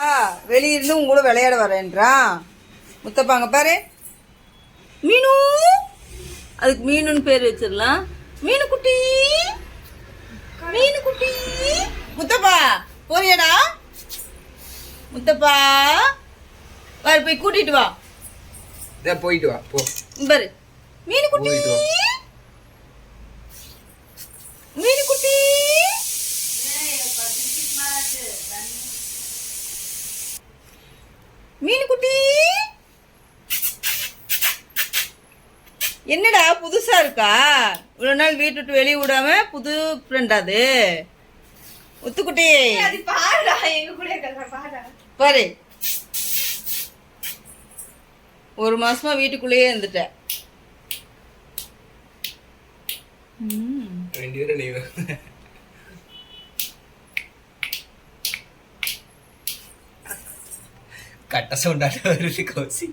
வெளியிருந்து உங்கள விளையாட வரேன்றான் முத்தப்பாங்க பாரு. மீனு, அதுக்கு மீனுன்னு பேர் வச்சிடலாம். மீனு குட்டி, மீனு குட்டி. முத்தப்பா போறியடா? முத்தப்பா வர போய் கூட்டிட்டு வா. போயிட்டு வா போ. பாரு மீனு குட்டி, மீனு குட்டி. மீனு குட்டி என்னடா புதுசா இருக்கா? இவ்வளவு நாள் வீட்டு விட்டு வெளியே விடாம புது ஃப்ரெண்ட் அது. முத்துக்குட்டி பாரு, ஒரு மாசமா வீட்டுக்குள்ளேயே இருந்துட்ட. கட்ட சவுண்டாட்ட வருது கௌசி.